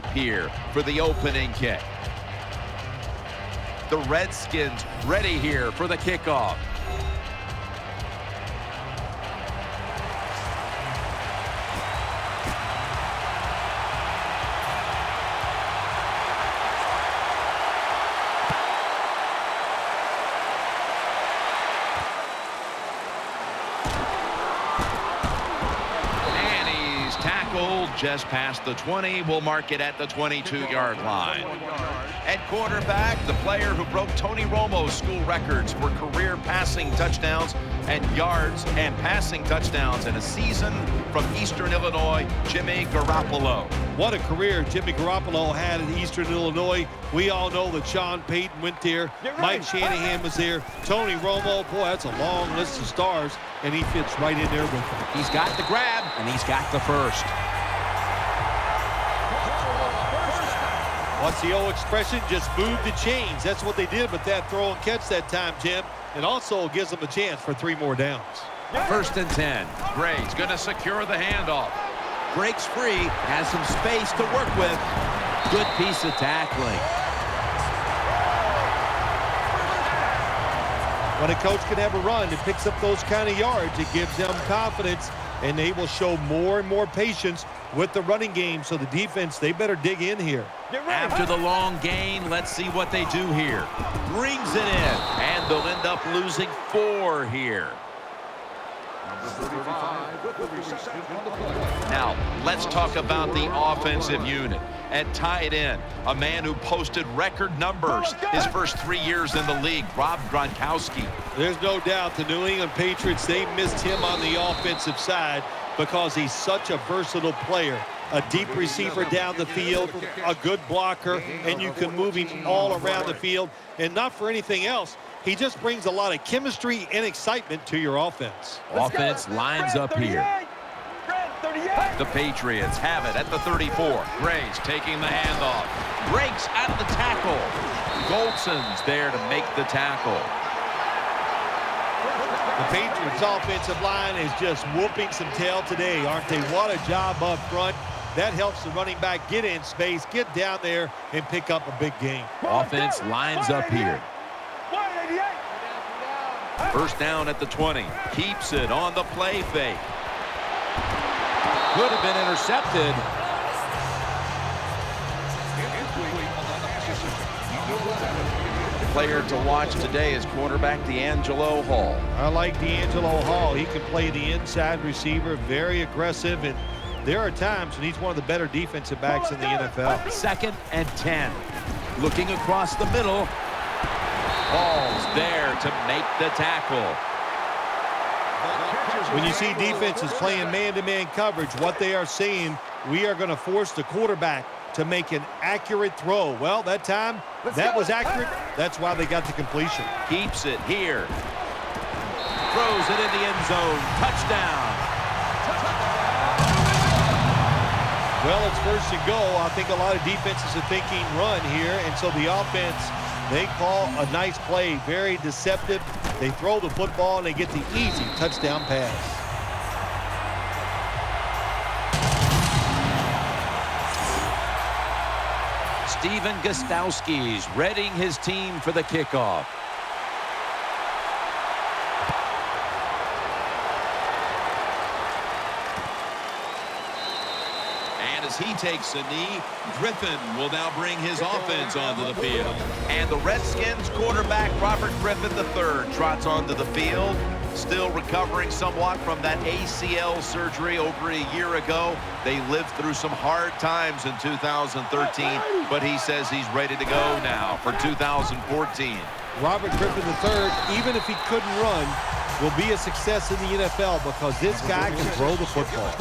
here for the opening kick. The Redskins ready here for the kickoff. Just past the 20. We'll mark it at the 22-yard line. At quarterback, the player who broke Tony Romo's school records for career passing touchdowns and yards and passing touchdowns in a season from Eastern Illinois, Jimmy Garoppolo. What a career Jimmy Garoppolo had in Eastern Illinois. We all know that Sean Payton went there. Mike Shanahan was there. Tony Romo, boy, that's a long list of stars, and he fits right in there with them. He's got the grab, and he's got the first. What's the old expression? Just move the chains. That's what they did with that throw and catch that time, Jim. It also gives them a chance for 3 more downs. First and 10. Gray's going to secure the handoff. Breaks free, has some space to work with. Good piece of tackling. When a coach can have a run that picks up those kind of yards, it gives them confidence, and they will show more and more patience with the running game. So the defense, they better dig in here. After the long gain, let's see what they do here. Brings it in, and they'll end up losing 4 here. Now, let's talk about the offensive unit. At tight end, a man who posted record numbers his first 3 years in the league, Rob Gronkowski. There's no doubt the New England Patriots, they missed him on the offensive side because he's such a versatile player. A deep receiver down the field, a good blocker, and you can move him all around the field. And not for anything else, he just brings a lot of chemistry and excitement to your offense. Offense lines up here. The Patriots have it at the 34. Gray's taking the handoff. Breaks out of the tackle. Goldson's there to make the tackle. The Patriots offensive line is just whooping some tail today, aren't they? What a job up front. That helps the running back get in space, get down there, and pick up a big gain. Offense lines up here. First down at the 20. Keeps it on the play fake. Could have been intercepted. Player to watch today is quarterback D'Angelo Hall. I like D'Angelo Hall. He can play the inside receiver, very aggressive, and there are times when he's one of the better defensive backs in the NFL. Second and 10. Looking across the middle. Hall's there to make the tackle. When you see defenses playing man-to-man coverage, what they are saying, we are going to force the quarterback to make an accurate throw. Well, that time, that was accurate. That's why they got the completion. Keeps it here. Throws it in the end zone. Touchdown. Well, it's first and goal. I think a lot of defenses are thinking run here, and so the offense, they call a nice play, very deceptive. They throw the football, and they get the easy touchdown pass. Steven Gostowski's readying his team for the kickoff. And as he takes a knee, Griffin will now bring his offense onto the field. And the Redskins quarterback Robert Griffin III trots onto the field. Still recovering somewhat from that ACL surgery over a year ago. They lived through some hard times in 2013, but he says he's ready to go now for 2014. Robert Griffin III, even if he couldn't run, will be a success in the NFL because this guy can throw the football.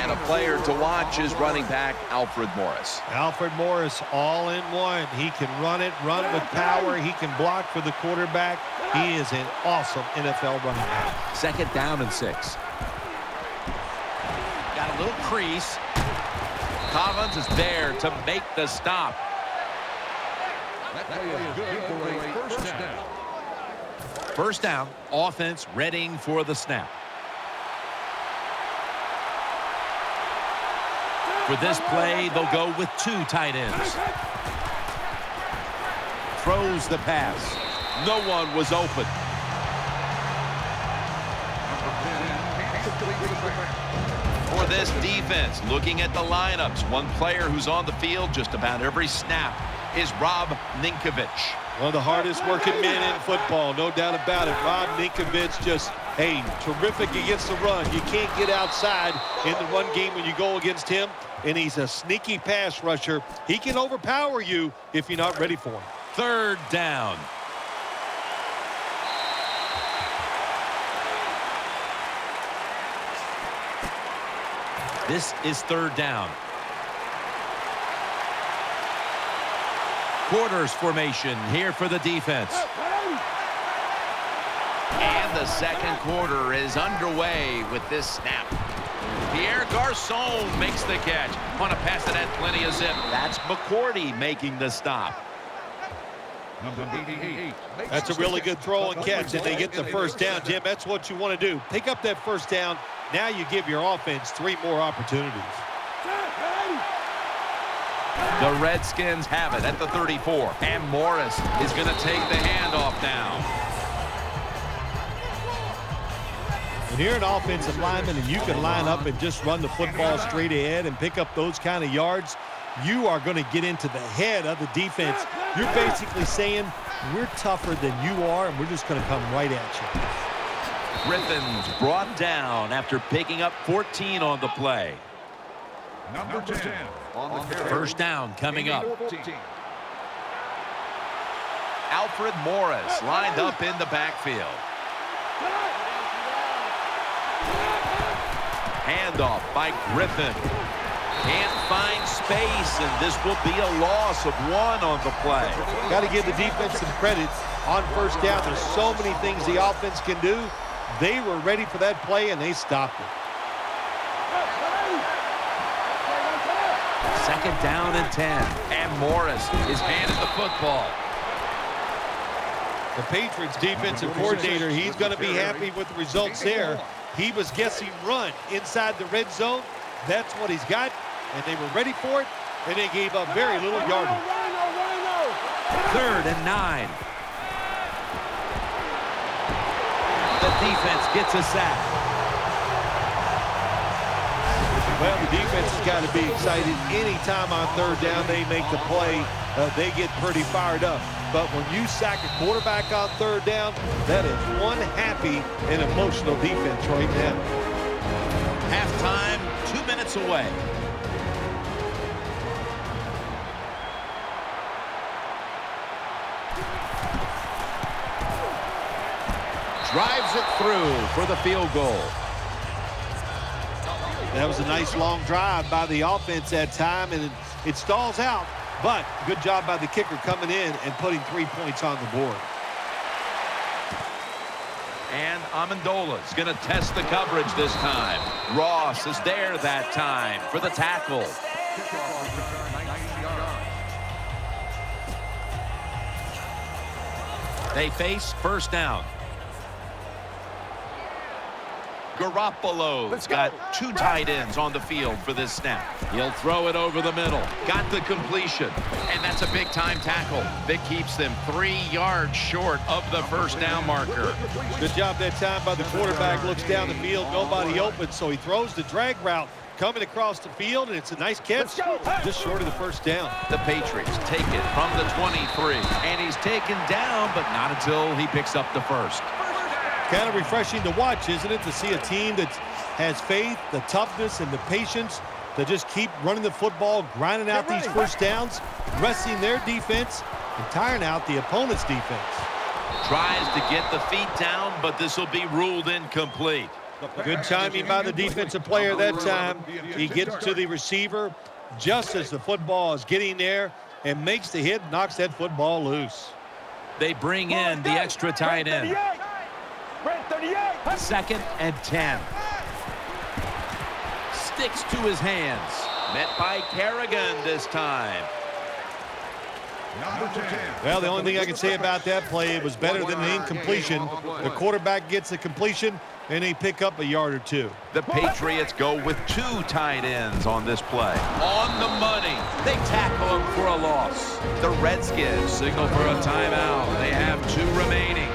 And a player to watch is running back Alfred Morris. Alfred Morris, all in one. He can run it with power. He can block for the quarterback. He is an awesome NFL running back. Second down and 6. Got a little crease. Collins is there to make the stop. That play is good for a first down. First down, offense readying for the snap. For this play, they'll go with 2 tight ends. Throws the pass. No one was open. For this defense, looking at the lineups, one player who's on the field just about every snap is Rob Ninkovich. One of the hardest working men in football, no doubt about it. Rob Ninkovich just, hey, terrific against the run. You can't get outside in the run game when you go against him, and he's a sneaky pass rusher. He can overpower you if you're not ready for him. 3rd down. This is 3rd down. Quarters formation here for the defense. And the second quarter is underway with this snap. Pierre Garçon makes the catch. On a pass that had plenty of zip. That's McCourty making the stop. Number 88. That's a really good throw and catch, and they get the first down, Jim. That's what you want to do. Pick up that first down. Now you give your offense 3 more opportunities. The Redskins have it at the 34. And Morris is going to take the handoff now. When you're an offensive lineman and you can line up and just run the football straight ahead and pick up those kind of yards, you are going to get into the head of the defense. You're basically saying, we're tougher than you are, and we're just going to come right at you. Griffin's brought down after picking up 14 on the play. Number 10. On the First down coming up. Alfred Morris lined up in the backfield. Handoff by Griffin. Can't find space, and this will be a loss of 1 on the play. Got to give the defense some credit on first down. There's so many things the offense can do. They were ready for that play, and they stopped it. 2nd down and 10. And Morris is handed the football. The Patriots defensive coordinator, he's going to be happy with the results there. He was guessing run inside the red zone. That's what he's got, and they were ready for it, and they gave up very little yardage. 3rd and 9. The defense gets a sack. Well, the defense has got to be excited. Anytime on 3rd down they make the play, they get pretty fired up. But when you sack a quarterback on 3rd down, that is one happy and emotional defense right now. Halftime, 2 minutes away. Drives it through for the field goal. That was a nice long drive by the offense that time, and it stalls out. But good job by the kicker coming in and putting 3 points on the board. And Amendola's going to test the coverage this time. Ross is there that time for the tackle. They face first down. Garoppolo's got 2 tight ends on the field for this snap. He'll throw it over the middle. Got the completion. And that's a big-time tackle that keeps them 3 yards short of the first down marker. Good job that time by the quarterback. Looks down the field, nobody open, so he throws the drag route coming across the field, and it's a nice catch just short of the first down. The Patriots take it from the 23, and he's taken down, but not until he picks up the first. Kind of refreshing to watch, isn't it, to see a team that has faith, the toughness, and the patience to just keep running the football, grinding out these first downs, resting their defense, and tiring out the opponent's defense. Tries to get the feet down, but this will be ruled incomplete. Good timing by the defensive player that time. He gets to the receiver just as the football is getting there and makes the hit, knocks that football loose. They bring in the extra tight end. 2nd and 10. Sticks to his hands. Met by Kerrigan this time. Number 10. Well, the only thing I can say about that play, it was better than an incompletion. The quarterback gets the completion. And they pick up a yard or two. The Patriots go with 2 tight ends on this play. On the money. They tackle him for a loss. The Redskins signal for a timeout. They have 2 remaining.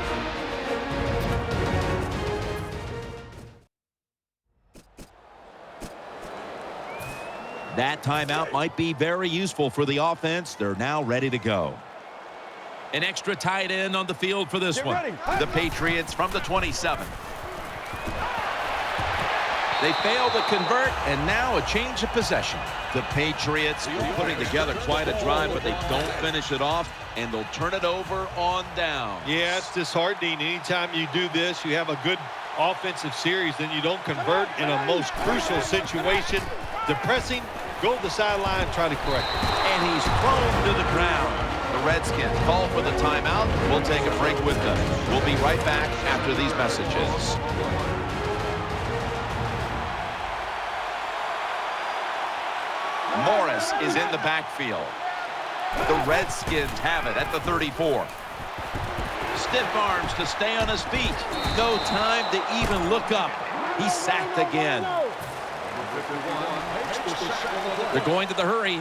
That timeout might be very useful for the offense. They're now ready to go. An extra tight end on the field for this one. The Patriots from the 27. They fail to convert, and now a change of possession. The Patriots putting together quite a drive, but they don't finish it off, and they'll turn it over on down. Yeah, it's disheartening. Anytime you do this, you have a good offensive series, then you don't convert in a most crucial situation. Depressing, go to the sideline, try to correct it. And he's thrown to the ground. The Redskins call for the timeout. We'll take a break with them. We'll be right back after these messages. Morris is in the backfield. The Redskins have it at the 34. Stiff arms to stay on his feet. No time to even look up. He's sacked again. They're going to the hurry.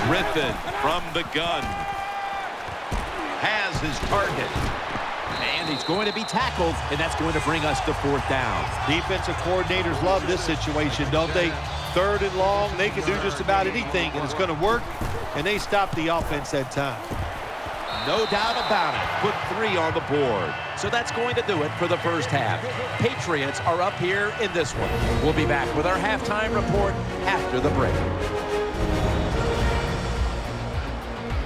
Griffin from the gun has his target. And he's going to be tackled, and that's going to bring us to 4th down. Defensive coordinators love this situation, don't they? 3rd and long, they can do just about anything, and it's going to work, and they stop the offense that time. No doubt about it. Put 3 on the board. So that's going to do it for the first half. Patriots are up here in this one. We'll be back with our halftime report after the break.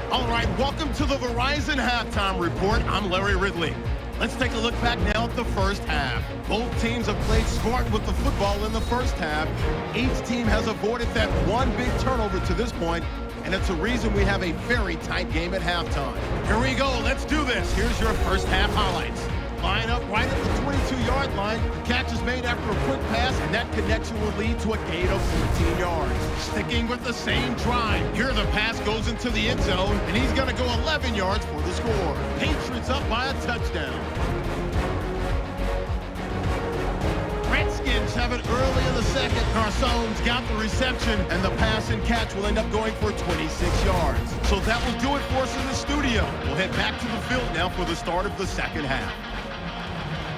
All right, welcome to the Verizon Halftime Report. I'm Larry Ridley. Let's take a look back now at the first half. Both teams have played smart with the football in the first half. Each team has avoided that one big turnover to this point, and it's a reason we have a very tight game at halftime. Here we go. Let's do this. Here's your first half highlights. Line up right at the 22-yard line. The catch is made after a quick pass, and that connection will lead to a gain of 14 yards. Sticking with the same drive. Here the pass goes into the end zone, and he's going to go 11 yards for the score. Patriots up by a touchdown. Redskins have it early in the second. Garçon's got the reception, and the pass and catch will end up going for 26 yards. So that will do it for us in the studio. We'll head back to the field now for the start of the second half.